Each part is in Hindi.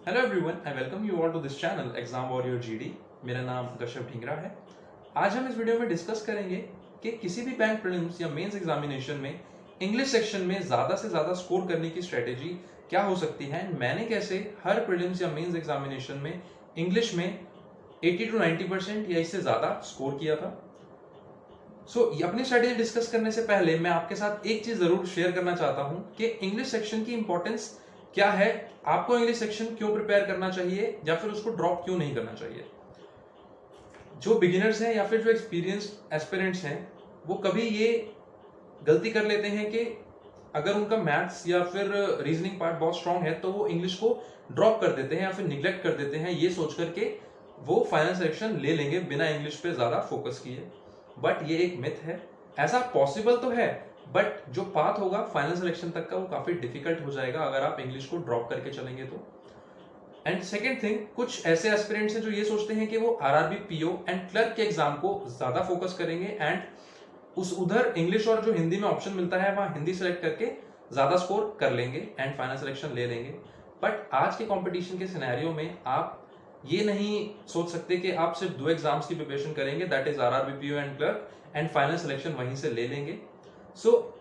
Hello everyone, I welcome you all to this channel exam warrior GD. मेरा नाम कश्यप ढींगरा है। आज हम इस वीडियो में डिस्कस करेंगे कि किसी भी बैंक प्रीलिम्स या मेंस एग्जामिनेशन में इंग्लिश सेक्शन में ज़्यादा से ज़्यादा स्कोर करने की स्ट्रेटेजी क्या हो सकती है। मैंने कैसे हर प्रीलिम्स या मेंस एग्जामिनेशन में इंग्लिश में 80 to 90% या इससे ज़्यादा स्कोर किया था। अपनी स्ट्रेटेजी डिस्कस करने से पहले मैं आपके साथ एक चीज़ ज़रूर शेयर करना चाहता हूं कि इंग्लिश सेक्शन की इंपॉर्टेंस क्या है, आपको इंग्लिश सेक्शन क्यों प्रिपेयर करना चाहिए या फिर उसको ड्रॉप क्यों नहीं करना चाहिए। जो बिगिनर्स हैं या फिर जो एक्सपीरियंस्ड एस्पिरेंट्स हैं वो कभी ये गलती कर लेते हैं कि अगर उनका मैथ्स या फिर रीजनिंग पार्ट बहुत स्ट्रांग है तो वो इंग्लिश को ड्रॉप कर देते हैं या फिर निग्लेक्ट कर देते हैं, ये सोच करके वो फाइनल सिलेक्शन ले लेंगे बिना इंग्लिश पे ज्यादा फोकस किए। बट ये एक मिथ है। ऐसा पॉसिबल तो है बट जो पाथ होगा फाइनल सिलेक्शन तक का वो काफी डिफिकल्ट हो जाएगा अगर आप इंग्लिश को ड्रॉप करके चलेंगे तो। एंड सेकेंड थिंग, कुछ ऐसे एस्पिरेंट्स हैं जो ये सोचते हैं कि वो आरआरबी, पीओ एंड क्लर्क के एग्जाम को ज्यादा फोकस करेंगे एंड उधर इंग्लिश और जो हिंदी में ऑप्शन मिलता है वहां हिंदी सेलेक्ट करके ज्यादा स्कोर कर लेंगे एंड फाइनल सिलेक्शन ले लेंगे। बट आज के कंपटीशन के सिनेरियो में आप ये नहीं सोच सकते कि आप सिर्फ 2 एग्जाम्स की प्रिपरेशन करेंगे, that is RRB, PO and clerk, and final selection वहीं से ले लेंगे।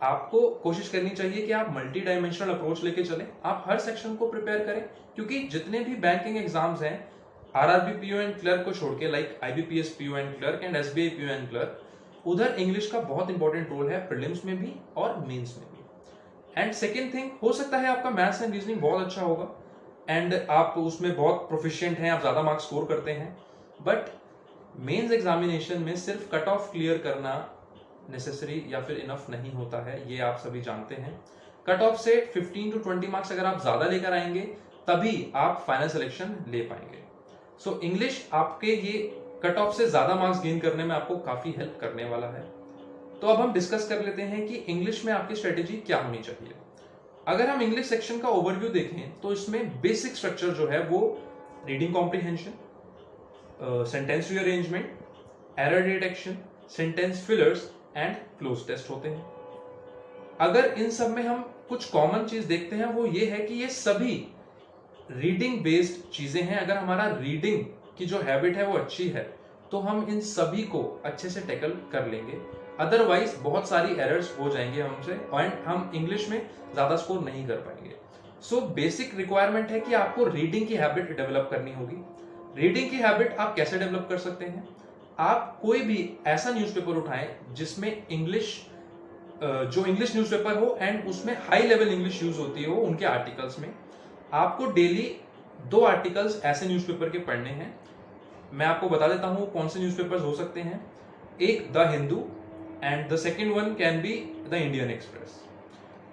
आपको कोशिश करनी चाहिए कि आप मल्टी डायमेंशनल अप्रोच लेके चलें, आप हर सेक्शन को प्रिपेयर करें, क्योंकि जितने भी बैंकिंग एग्जाम्स हैं आरआरबी, पीओ एंड क्लर्क को छोड़ के, like IBPS, PO and clerk and SBI, PO and clerk, उधर इंग्लिश का बहुत इंपॉर्टेंट रोल है, प्रीलिम्स में भी और मेंस में भी। एंड सेकेंड थिंग, हो सकता है आपका मैथ्स एंड रीजनिंग बहुत अच्छा होगा एंड आप उसमें बहुत प्रोफिशिएंट हैं, आप ज्यादा मार्क्स स्कोर करते हैं, बट मेंस एग्जामिनेशन में सिर्फ कट ऑफ क्लियर करना नेसेसरी या फिर इनफ नहीं होता है, ये आप सभी जानते हैं। कट ऑफ से 15 to 20 मार्क्स अगर आप ज्यादा लेकर आएंगे तभी आप फाइनल सिलेक्शन ले पाएंगे। इंग्लिश आपके ये कट ऑफ से ज्यादा मार्क्स गेन करने में आपको काफी हेल्प करने वाला है। तो अब हम डिस्कस कर लेते हैं कि इंग्लिश में आपकी स्ट्रेटेजी क्या होनी चाहिए। अगर हम इंग्लिश सेक्शन का ओवरव्यू देखें तो इसमें बेसिक स्ट्रक्चर जो है वो reading comprehension, sentence rearrangement, error detection, sentence fillers and cloze test होते हैं। अगर इन सब में हम कुछ कॉमन चीज देखते हैं वो ये है कि ये सभी रीडिंग बेस्ड चीजें हैं। अगर हमारा रीडिंग की जो हैबिट है वो अच्छी है तो हम इन सभी को अच्छे से टैकल कर लेंगे, अदरवाइज बहुत सारी एरर्स हो जाएंगे हमसे एंड हम इंग्लिश में ज्यादा स्कोर नहीं कर पाएंगे। बेसिक रिक्वायरमेंट है कि आपको रीडिंग की हैबिट डेवलप करनी होगी। रीडिंग की हैबिट आप कैसे डेवलप कर सकते हैं? आप कोई भी ऐसा न्यूज़पेपर उठाएं जिसमें जो इंग्लिश न्यूज़पेपर हो एंड उसमें हाई लेवल इंग्लिश यूज होती हो उनके आर्टिकल्स में। आपको डेली 2 आर्टिकल्स ऐसे न्यूज़पेपर के पढ़ने हैं। मैं आपको बता देता हूं कौन से न्यूज़पेपर्स हो सकते हैं। एक the Hindu and the second one can be the Indian express.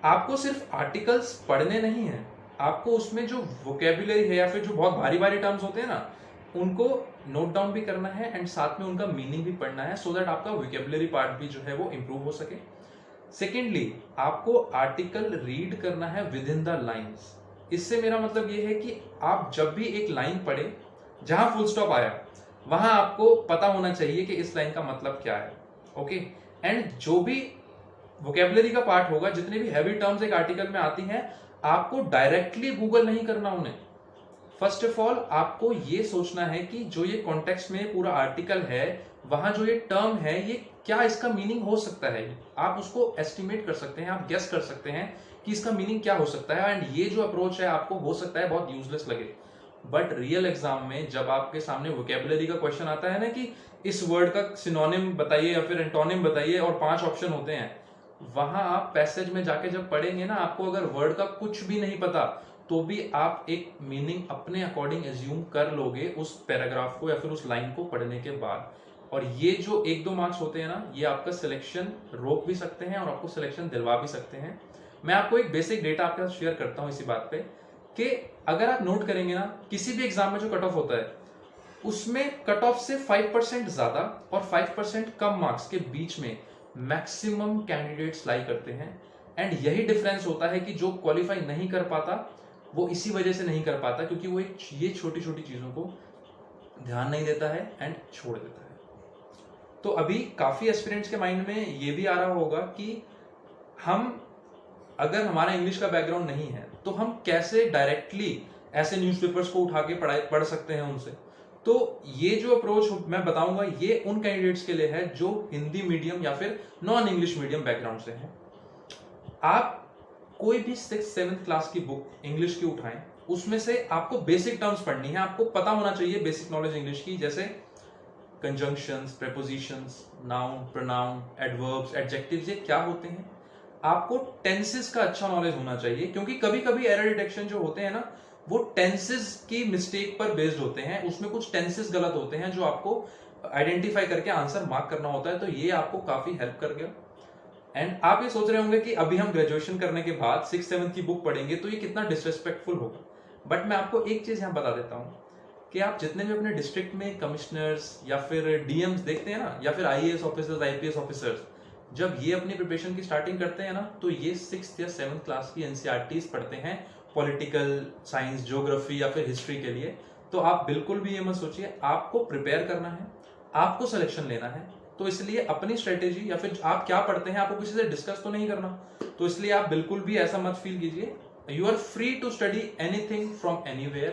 आपको सिर्फ आर्टिकल्स पढ़ने नहीं है, आपको उसमें जो वोकेबुलरी है या फिर जो बहुत भारी भारी टर्म्स होते हैं ना उनको नोट डाउन भी करना है एंड साथ में उनका मीनिंग भी पढ़ना है, सो दैट आपका वोकेबुलरी पार्ट भी जो है वो इंप्रूव हो सके। सेकेंडली, आपको आर्टिकल रीड करना है विद इन द लाइन्स। इससे मेरा मतलब ये है कि आप जब भी एक लाइन पढ़े जहां फुल स्टॉप आया वहां आपको पता होना चाहिए कि इस लाइन का मतलब क्या है। ओके, एंड जो भी वोकेबुलरी का पार्ट होगा, जितने भी हैवी टर्म्स एक आर्टिकल में आती हैं, आपको डायरेक्टली गूगल नहीं करना उन्हें। फर्स्ट ऑफ ऑल आपको ये सोचना है कि जो ये कॉन्टेक्स्ट में पूरा आर्टिकल है वहां जो ये टर्म है ये क्या इसका मीनिंग हो सकता है। आप उसको एस्टिमेट कर सकते हैं, आप गेस कर सकते हैं कि इसका मीनिंग क्या हो सकता है। एंड ये जो अप्रोच है आपको हो सकता है बहुत यूजलेस लगे, बट रियल एग्जाम में जब आपके सामने वोकेबुलरी का क्वेश्चन आता है ना कि इस वर्ड का सिनोनिम बताइए या फिर एंटोनिम बताइए और 5 ऑप्शन होते हैं, वहां आप पैसेज में जाके जब पढ़ेंगे ना, आपको अगर वर्ड का कुछ भी नहीं पता तो भी आप एक मीनिंग अपने अकॉर्डिंग एज्यूम कर लोगे उस पैराग्राफ को या फिर उस लाइन को पढ़ने के बाद। और ये जो 1-2 मार्क्स होते हैं ना, ये आपका सिलेक्शन रोक भी सकते हैं और आपको सिलेक्शन दिलवा भी सकते हैं। मैं आपको एक बेसिक डेटा आपके साथ शेयर करता हूं इसी बात पे कि अगर आप नोट करेंगे ना, किसी भी एग्जाम में जो कट ऑफ होता है उसमें कट ऑफ से 5% ज्यादा और 5% कम मार्क्स के बीच में मैक्सिमम कैंडिडेट्स लाई करते हैं। एंड यही डिफरेंस होता है कि जो क्वालिफाई नहीं कर पाता वो इसी वजह से नहीं कर पाता क्योंकि वो ये छोटी छोटी चीजों को ध्यान नहीं देता है एंड छोड़ देता है। तो अभी काफी एस्पिरेंट्स के माइंड में ये भी आ रहा होगा कि हम अगर हमारा इंग्लिश का बैकग्राउंड नहीं है तो हम कैसे डायरेक्टली ऐसे न्यूज़पेपर्स को उठा के पढ़ सकते हैं उनसे। तो ये जो अप्रोच मैं बताऊंगा ये उन कैंडिडेट्स के लिए है जो हिंदी मीडियम या फिर नॉन इंग्लिश मीडियम बैकग्राउंड से हैं। आप कोई भी 6th-7th क्लास की बुक इंग्लिश की उठाएं, उसमें से आपको बेसिक टर्म्स पढ़नी है, आपको पता होना चाहिए बेसिक नॉलेज इंग्लिश की, जैसे conjunctions, prepositions, noun, pronoun, adverbs, adjectives ये क्या होते हैं। आपको टेंसेस का अच्छा नॉलेज होना चाहिए, क्योंकि कभी कभी एरर डिटेक्शन जो होते हैं ना वो टेंसेस की मिस्टेक पर बेस्ड होते हैं, उसमें कुछ टेंसेस गलत होते हैं जो आपको आइडेंटिफाई करके आंसर मार्क करना होता है। तो ये आपको काफी हेल्प कर गया। एंड आप ये सोच रहे होंगे कि अभी हम ग्रेजुएशन करने के बाद 6th-7th की बुक पढ़ेंगे तो ये कितना डिसरेस्पेक्टफुल होगा। बट मैं आपको एक चीज यहाँ बता देता हूँ कि आप जितने भी अपने डिस्ट्रिक्ट में कमिश्नर्स या फिर डीएम्स देखते हैं ना, या फिर आईएएस ऑफिसर्स, आईपीएस ऑफिसर्स, जब ये अपनी प्रिपरेशन की स्टार्टिंग करते हैं ना तो ये 6th या 7th क्लास की एनसीईआरटीज पढ़ते हैं पॉलिटिकल साइंस, ज्योग्राफी या फिर हिस्ट्री के लिए। तो आप बिल्कुल भी ये मत सोचिए, आपको प्रिपेयर करना है, आपको सिलेक्शन लेना है। तो इसलिए अपनी स्ट्रेटेजी या फिर आप क्या पढ़ते हैं आपको किसी से डिस्कस तो नहीं करना। तो इसलिए आप बिल्कुल भी ऐसा मत फील कीजिए, you are free to study anything from anywhere,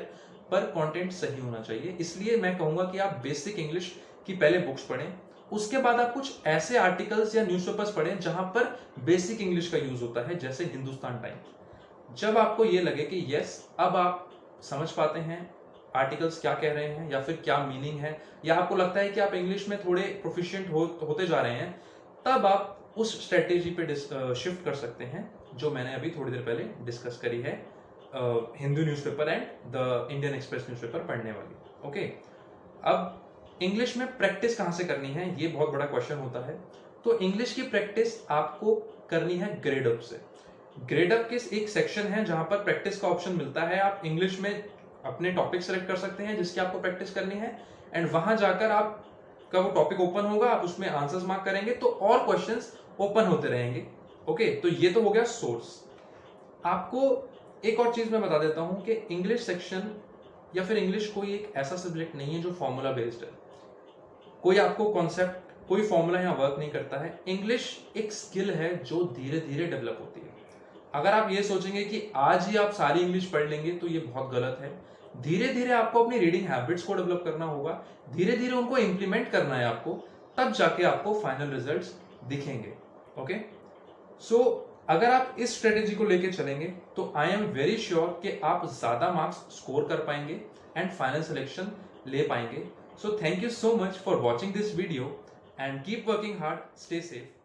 पर कंटेंट सही होना चाहिए। इसलिए मैं कहूंगा कि आप बेसिक इंग्लिश की पहले बुक्स पढ़ें, उसके बाद आप कुछ ऐसे आर्टिकल्स या न्यूज़पेपर्स पढ़ें जहां पर बेसिक इंग्लिश का यूज होता है, जैसे हिंदुस्तान टाइम्स। जब आपको ये लगे कि यस अब आप समझ पाते हैं आर्टिकल्स क्या कह रहे हैं या फिर क्या मीनिंग है, या आपको लगता है कि आप इंग्लिश में थोड़े प्रोफिशिएंट होते जा रहे हैं, तब आप उस स्ट्रेटेजी पे शिफ्ट कर सकते हैं जो मैंने अभी थोड़ी देर पहले डिस्कस करी है, Hindu newspaper and the Indian express newspaper पढ़ने वाली। ओके, अब इंग्लिश में प्रैक्टिस कहाँ से करनी है, ये बहुत बड़ा क्वेश्चन होता है। तो इंग्लिश की प्रैक्टिस आपको करनी है ग्रेडअप से। ग्रेडअप के एक सेक्शन है जहां पर प्रैक्टिस का ऑप्शन मिलता है। आप इंग्लिश में अपने टॉपिक सेलेक्ट कर सकते हैं जिसकी आपको प्रैक्टिस करनी है, एंड वहां जाकर आपका वो टॉपिक ओपन होगा, आप उसमें आंसर्स मार्क करेंगे तो और क्वेश्चंस ओपन होते रहेंगे। ओके, तो ये तो हो गया सोर्स। आपको एक और चीज मैं बता देता हूं कि इंग्लिश सेक्शन या फिर इंग्लिश कोई एक ऐसा सब्जेक्ट नहीं है जो फॉर्मूला बेस्ड है, कोई आपको कॉन्सेप्ट, कोई फॉर्मूला यहाँ वर्क नहीं करता है। इंग्लिश एक स्किल है जो धीरे धीरे डेवलप होती है। अगर आप ये सोचेंगे कि आज ही आप सारी इंग्लिश पढ़ लेंगे तो ये बहुत गलत है। धीरे धीरे आपको अपनी रीडिंग हैबिट्स को डेवलप करना होगा, धीरे धीरे उनको इंप्लीमेंट करना है आपको, तब जाके आपको फाइनल रिजल्ट्स दिखेंगे। ओके, सो अगर आप इस स्ट्रेटेजी को लेके चलेंगे तो आई एम वेरी श्योर कि आप ज्यादा मार्क्स स्कोर कर पाएंगे एंड फाइनल सिलेक्शन ले पाएंगे। So thank you so much for watching this video and keep working hard, stay safe.